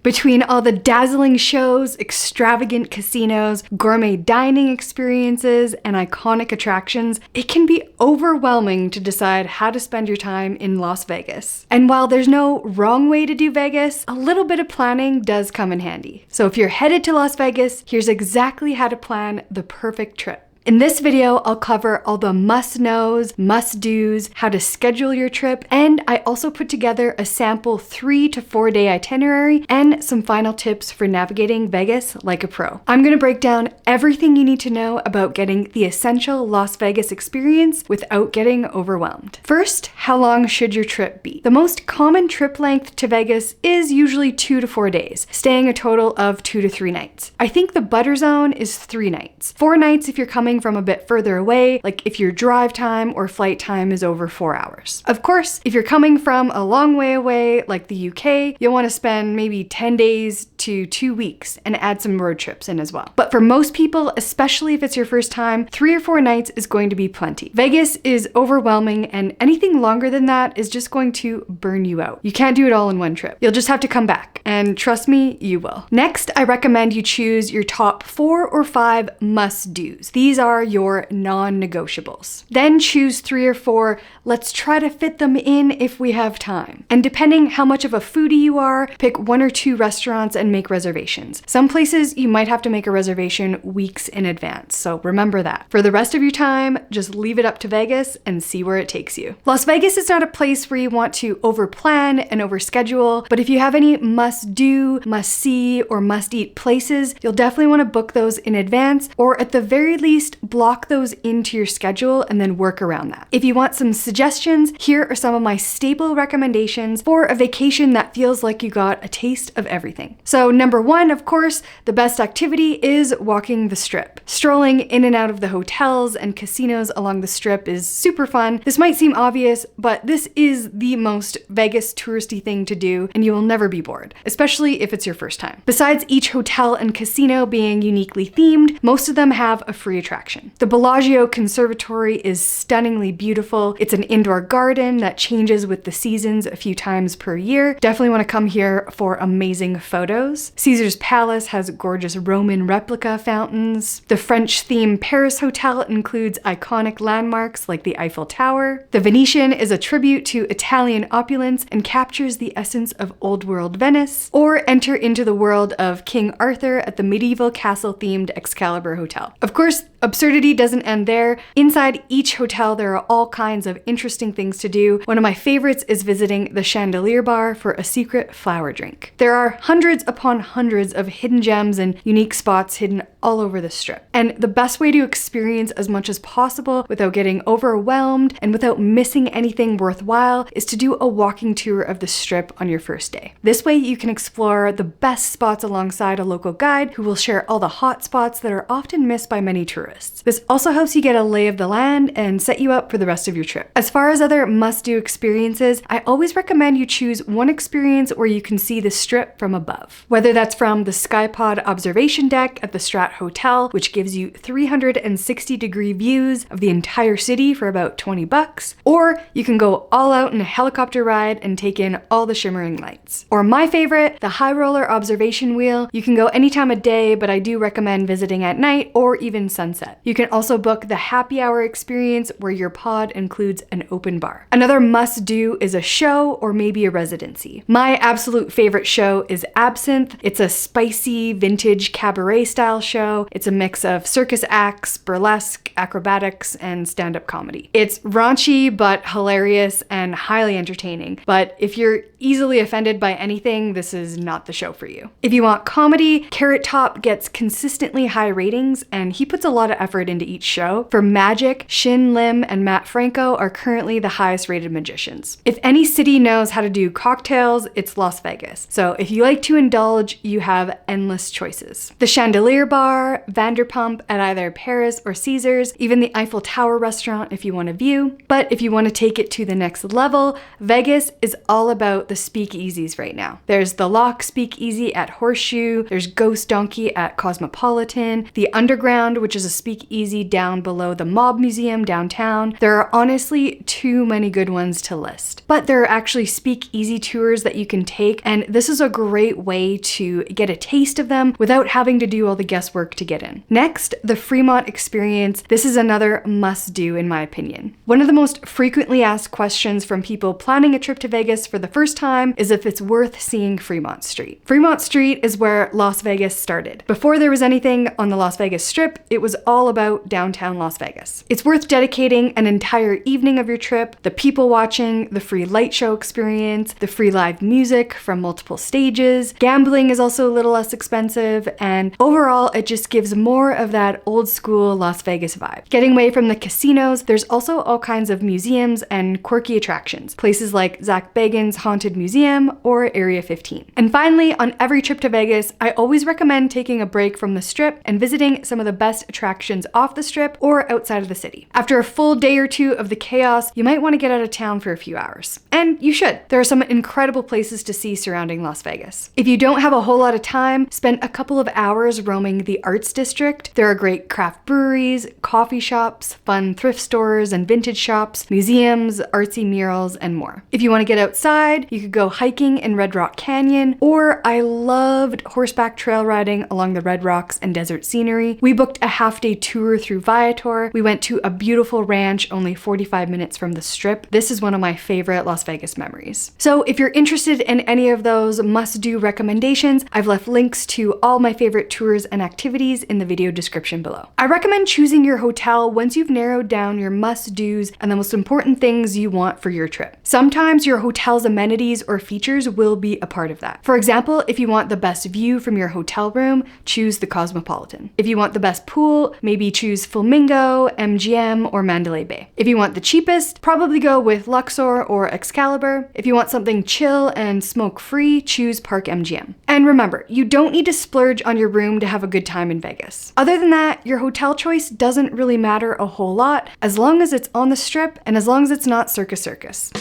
Between all the dazzling shows, extravagant casinos, gourmet dining experiences, and iconic attractions, it can be overwhelming to decide how to spend your time in Las Vegas. And while there's no wrong way to do Vegas, a little bit of planning does come in handy. So if you're headed to Las Vegas, here's exactly how to plan the perfect trip. In this video, I'll cover all the must-knows, must-dos, how to schedule your trip, and I also put together a sample 3 to 4 day itinerary and some final tips for navigating Vegas like a pro. I'm gonna break down everything you need to know about getting the essential Las Vegas experience without getting overwhelmed. First, how long should your trip be? The most common trip length to Vegas is usually 2 to 4 days, staying a total of 2 to 3 nights. I think the butter zone is 3 nights. 4 nights if you're coming from a bit further away, like if your drive time or flight time is over 4 hours. Of course, if you're coming from a long way away, like the UK, you'll want to spend maybe 10 days to 2 weeks and add some road trips in as well. But for most people, especially if it's your first time, 3 or 4 nights is going to be plenty. Vegas is overwhelming, and anything longer than that is just going to burn you out. You can't do it all in one trip. You'll just have to come back, and trust me, you will. Next, I recommend you choose your top 4 or 5 must-dos. These are your non-negotiables. Then choose 3 or 4. Let's try to fit them in if we have time. And depending how much of a foodie you are, pick 1 or 2 restaurants and make reservations. Some places you might have to make a reservation weeks in advance, so remember that. For the rest of your time, just leave it up to Vegas and see where it takes you. Las Vegas is not a place where you want to overplan and overschedule, but if you have any must-do, must-see, or must-eat places, you'll definitely want to book those in advance, or at the very least, block those into your schedule and then work around that. If you want some suggestions, here are some of my staple recommendations for a vacation that feels like you got a taste of everything. So number 1, of course, the best activity is walking the strip. Strolling in and out of the hotels and casinos along the strip is super fun. This might seem obvious, but this is the most Vegas touristy thing to do, and you will never be bored, especially if it's your first time. Besides each hotel and casino being uniquely themed, most of them have a free attraction. The Bellagio Conservatory is stunningly beautiful. It's an indoor garden that changes with the seasons a few times per year. Definitely want to come here for amazing photos. Caesar's Palace has gorgeous Roman replica fountains. The French-themed Paris Hotel includes iconic landmarks like the Eiffel Tower. The Venetian is a tribute to Italian opulence and captures the essence of old world Venice. Or enter into the world of King Arthur at the medieval castle-themed Excalibur Hotel. Of course, absurdity doesn't end there. Inside each hotel, there are all kinds of interesting things to do. One of my favorites is visiting the Chandelier Bar for a secret flower drink. There are hundreds upon hundreds of hidden gems and unique spots hidden all over the strip. And the best way to experience as much as possible without getting overwhelmed and without missing anything worthwhile is to do a walking tour of the strip on your first day. This way you can explore the best spots alongside a local guide who will share all the hot spots that are often missed by many tourists. This also helps you get a lay of the land and set you up for the rest of your trip. As far as other must-do experiences, I always recommend you choose one experience where you can see the strip from above. Whether that's from the Skypod observation deck at the Strat Hotel, which gives you 360-degree views of the entire city for about $20, or you can go all out in a helicopter ride and take in all the shimmering lights. Or my favorite, the High Roller observation wheel. You can go any time of day, but I do recommend visiting at night or even sunset. You can also book the happy hour experience where your pod includes an open bar. Another must-do is a show or maybe a residency. My absolute favorite show is Absinthe. It's a spicy vintage cabaret style show. It's a mix of circus acts, burlesque, acrobatics, and stand-up comedy. It's raunchy but hilarious and highly entertaining. But if you're easily offended by anything, this is not the show for you. If you want comedy, Carrot Top gets consistently high ratings, and he puts a lot of effort into each show. For Magic, Shin Lim and Matt Franco are currently the highest rated magicians. If any city knows how to do cocktails, it's Las Vegas. So if you like to indulge, you have endless choices. The Chandelier Bar, Vanderpump at either Paris or Caesars, even the Eiffel Tower restaurant if you want a view. But if you want to take it to the next level, Vegas is all about the speakeasies right now. There's the Lock Speakeasy at Horseshoe, there's Ghost Donkey at Cosmopolitan, the Underground, which is a speakeasy down below the Mob Museum downtown. There are honestly too many good ones to list. But there are actually speakeasy tours that you can take, and this is a great way to get a taste of them without having to do all the guesswork to get in. Next, the Fremont experience. This is another must-do in my opinion. One of the most frequently asked questions from people planning a trip to Vegas for the first time is if it's worth seeing Fremont Street. Fremont Street is where Las Vegas started. Before there was anything on the Las Vegas Strip, it was all about downtown Las Vegas. It's worth dedicating an entire evening of your trip, the people watching, the free light show experience, the free live music from multiple stages. Gambling is also a little less expensive, and overall it just gives more of that old school Las Vegas vibe. Getting away from the casinos, there's also all kinds of museums and quirky attractions, places like Zach Bagans' Haunted Museum or Area 15. And finally, on every trip to Vegas, I always recommend taking a break from the Strip and visiting some of the best attractions off the Strip or outside of the city. After a full day or two of the chaos, you might want to get out of town for a few hours. And you should. There are some incredible places to see surrounding Las Vegas. If you don't have a whole lot of time, spend a couple of hours roaming the Arts District. There are great craft breweries, coffee shops, fun thrift stores and vintage shops, museums, artsy murals, and more. If you want to get outside, you could go hiking in Red Rock Canyon, or I loved horseback trail riding along the Red Rocks and desert scenery. We booked a half-day tour through Viator. We went to a beautiful ranch only 45 minutes from the Strip. This is one of my favorite Las Vegas memories. So if you're interested in any of those must-do recommendations, I've left links to all my favorite tours and activities in the video description below. I recommend choosing your hotel once you've narrowed down your must-dos and the most important things you want for your trip. Sometimes your hotel's amenities or features will be a part of that. For example, if you want the best view from your hotel room, choose the Cosmopolitan. If you want the best pool, maybe choose Flamingo, MGM, or Mandalay Bay. If you want the cheapest, probably go with Luxor or Excalibur. If you want something chill and smoke-free, choose Park MGM. And remember, you don't need to splurge on your room to have a good time in Vegas. Other than that, your hotel choice doesn't really matter a whole lot as long as it's on the Strip and as long as it's not Circus Circus.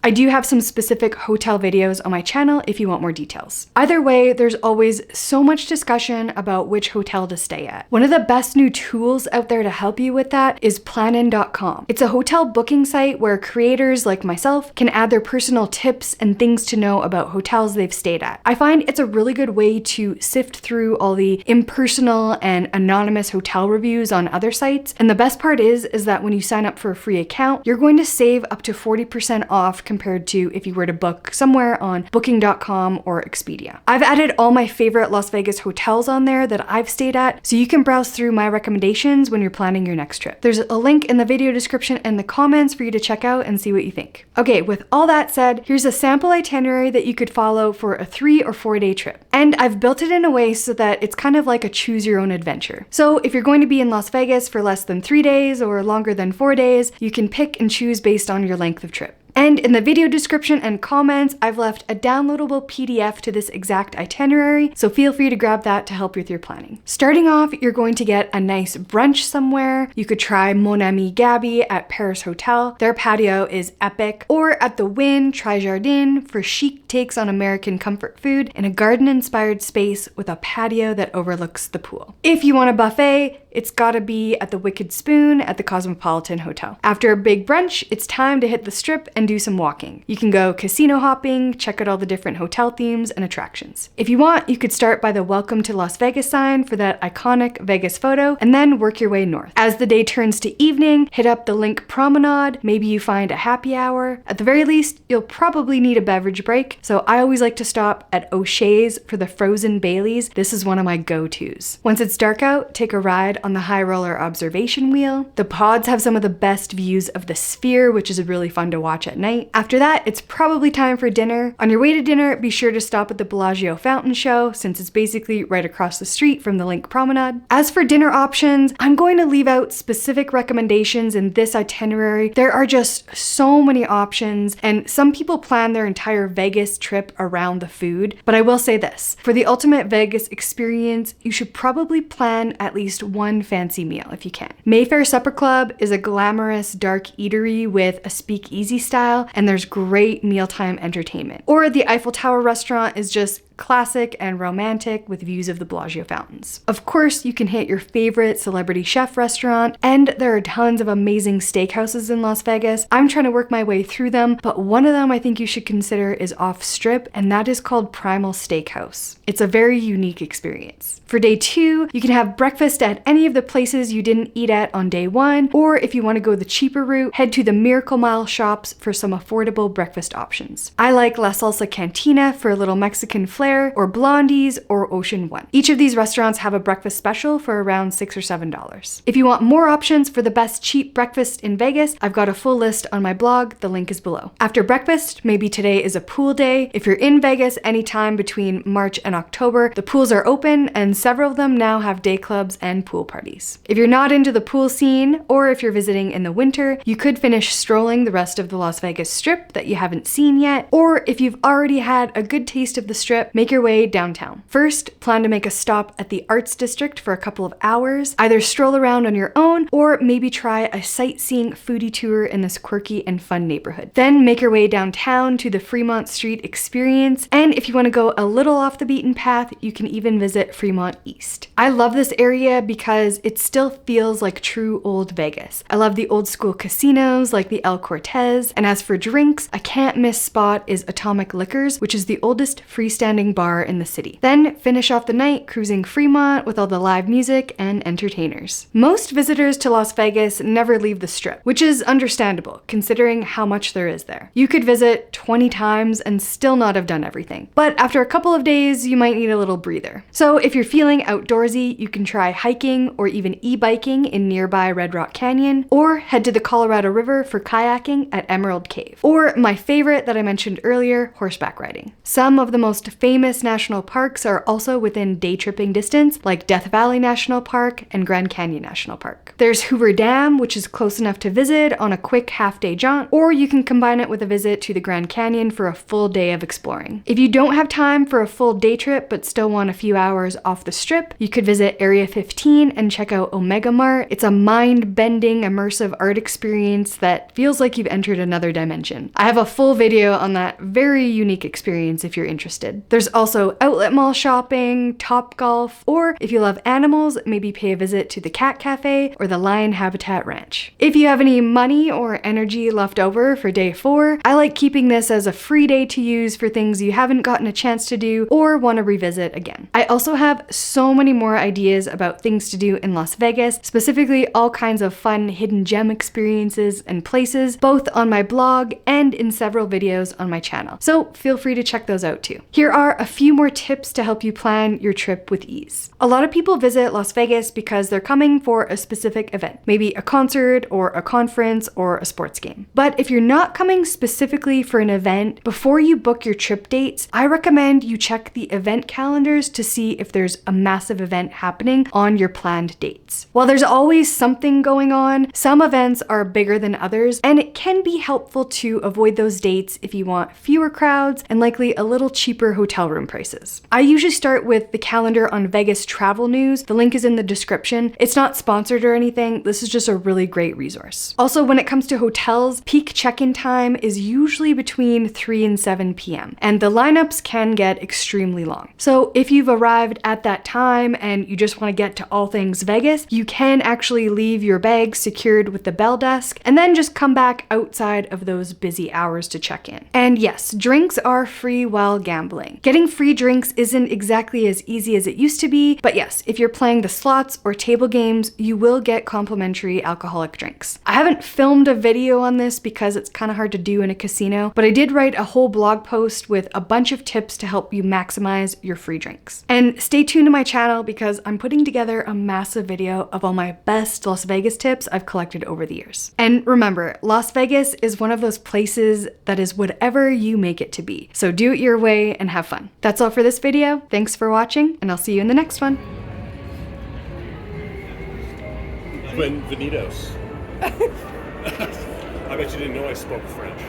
I do have some specific hotel videos on my channel if you want more details. Either way, there's always so much discussion about which hotel to stay at. One of the best new tools out there to help you with that is planin.com. It's a hotel booking site where creators like myself can add their personal tips and things to know about hotels they've stayed at. I find it's a really good way to sift through all the impersonal and anonymous hotel reviews on other sites. And the best part is that when you sign up for a free account, you're going to save up to 40% off compared to if you were to book somewhere on booking.com or Expedia. I've added all my favorite Las Vegas hotels on there that I've stayed at, so you can browse through my recommendations when you're planning your next trip. There's a link in the video description and the comments for you to check out and see what you think. Okay, with all that said, here's a sample itinerary that you could follow for a 3 or 4 day trip. And I've built it in a way so that it's kind of like a choose your own adventure. So if you're going to be in Las Vegas for less than 3 days or longer than 4 days, you can pick and choose based on your length of trip. And in the video description and comments, I've left a downloadable PDF to this exact itinerary, so feel free to grab that to help with your planning. Starting off, you're going to get a nice brunch somewhere. You could try Mon Ami Gabby at Paris Hotel. Their patio is epic. Or at the Wynn, try Jardin for chic takes on American comfort food in a garden-inspired space with a patio that overlooks the pool. If you want a buffet, it's gotta be at the Wicked Spoon at the Cosmopolitan Hotel. After a big brunch, it's time to hit the Strip and do some walking. You can go casino hopping, check out all the different hotel themes and attractions. If you want, you could start by the Welcome to Las Vegas sign for that iconic Vegas photo, and then work your way north. As the day turns to evening, hit up the Link Promenade, maybe you find a happy hour. At the very least, you'll probably need a beverage break, so I always like to stop at O'Shea's for the frozen Baileys. This is one of my go-tos. Once it's dark out, take a ride on the High Roller observation wheel. The pods have some of the best views of the Sphere, which is really fun to watch at night. After that, it's probably time for dinner. On your way to dinner, be sure to stop at the Bellagio Fountain Show, since it's basically right across the street from the Link Promenade. As for dinner options, I'm going to leave out specific recommendations in this itinerary. There are just so many options, and some people plan their entire Vegas trip around the food. But I will say this, for the ultimate Vegas experience, you should probably plan at least one fancy meal if you can. Mayfair Supper Club is a glamorous dark eatery with a speakeasy style, and there's great mealtime entertainment. Or the Eiffel Tower restaurant is just classic and romantic with views of the Bellagio fountains. Of course, you can hit your favorite celebrity chef restaurant, and there are tons of amazing steakhouses in Las Vegas. I'm trying to work my way through them, but one of them I think you should consider is off-strip, and that is called Primal Steakhouse. It's a very unique experience. For day 2, you can have breakfast at any of the places you didn't eat at on day 1, or if you want to go the cheaper route, head to the Miracle Mile shops for some affordable breakfast options. I like La Salsa Cantina for a little Mexican flair, or Blondie's, or Ocean One. Each of these restaurants have a breakfast special for around $6 or $7. If you want more options for the best cheap breakfast in Vegas, I've got a full list on my blog, the link is below. After breakfast, maybe today is a pool day. If you're in Vegas anytime between March and October, the pools are open and several of them now have day clubs and pool parties. If you're not into the pool scene, or if you're visiting in the winter, you could finish strolling the rest of the Las Vegas Strip that you haven't seen yet, or if you've already had a good taste of the Strip, make your way downtown. First, plan to make a stop at the Arts District for a couple of hours, either stroll around on your own, or maybe try a sightseeing foodie tour in this quirky and fun neighborhood. Then make your way downtown to the Fremont Street Experience, and if you want to go a little off the beaten path, you can even visit Fremont East. I love this area because it still feels like true old Vegas. I love the old school casinos like the El Cortez, and as for drinks, a can't miss spot is Atomic Liquors, which is the oldest freestanding bar in the city. Then finish off the night cruising Fremont with all the live music and entertainers. Most visitors to Las Vegas never leave the Strip, which is understandable considering how much there is there. You could visit 20 times and still not have done everything. But after a couple of days, you might need a little breather. So if you're feeling outdoorsy, you can try hiking or even e-biking in nearby Red Rock Canyon, or head to the Colorado River for kayaking at Emerald Cave. Or my favorite that I mentioned earlier, horseback riding. Some of the most famous national parks are also within day tripping distance, like Death Valley National Park and Grand Canyon National Park. There's Hoover Dam, which is close enough to visit on a quick half-day jaunt, or you can combine it with a visit to the Grand Canyon for a full day of exploring. If you don't have time for a full day trip but still want a few hours off the Strip, you could visit Area 15 and check out Omega Mart. It's a mind-bending, immersive art experience that feels like you've entered another dimension. I have a full video on that very unique experience if you're interested. There's also outlet mall shopping, Topgolf, or if you love animals, maybe pay a visit to the Cat Cafe or the Lion Habitat Ranch. If you have any money or energy left over for day 4, I like keeping this as a free day to use for things you haven't gotten a chance to do or want to revisit again. I also have so many more ideas about things to do in Las Vegas, specifically all kinds of fun hidden gem experiences and places, both on my blog and in several videos on my channel. So feel free to check those out too. Here are a few more tips to help you plan your trip with ease. A lot of people visit Las Vegas because they're coming for a specific event, maybe a concert or a conference or a sports game. But if you're not coming specifically for an event, before you book your trip dates, I recommend you check the event calendars to see if there's a massive event happening on your planned dates. While there's always something going on, some events are bigger than others, and it can be helpful to avoid those dates if you want fewer crowds and likely a little cheaper hotel room prices. I usually start with the calendar on Vegas Travel News. The link is in the description. It's not sponsored or anything. This is just a really great resource. Also, when it comes to hotels, peak check-in time is usually between 3 and 7 p.m. and the lineups can get extremely long. So if you've arrived at that time and you just want to get to all things Vegas, you can actually leave your bags secured with the bell desk and then just come back outside of those busy hours to check in. And yes, drinks are free while gambling. Getting free drinks isn't exactly as easy as it used to be, but yes, if you're playing the slots or table games, you will get complimentary alcoholic drinks. I haven't filmed a video on this because it's kind of hard to do in a casino, but I did write a whole blog post with a bunch of tips to help you maximize your free drinks. And stay tuned to my channel because I'm putting together a massive video of all my best Las Vegas tips I've collected over the years. And remember, Las Vegas is one of those places that is whatever you make it to be. So do it your way and have fun. That's all for this video. Thanks for watching, and I'll see you in the next one. Bienvenidos. I bet you didn't know I spoke French.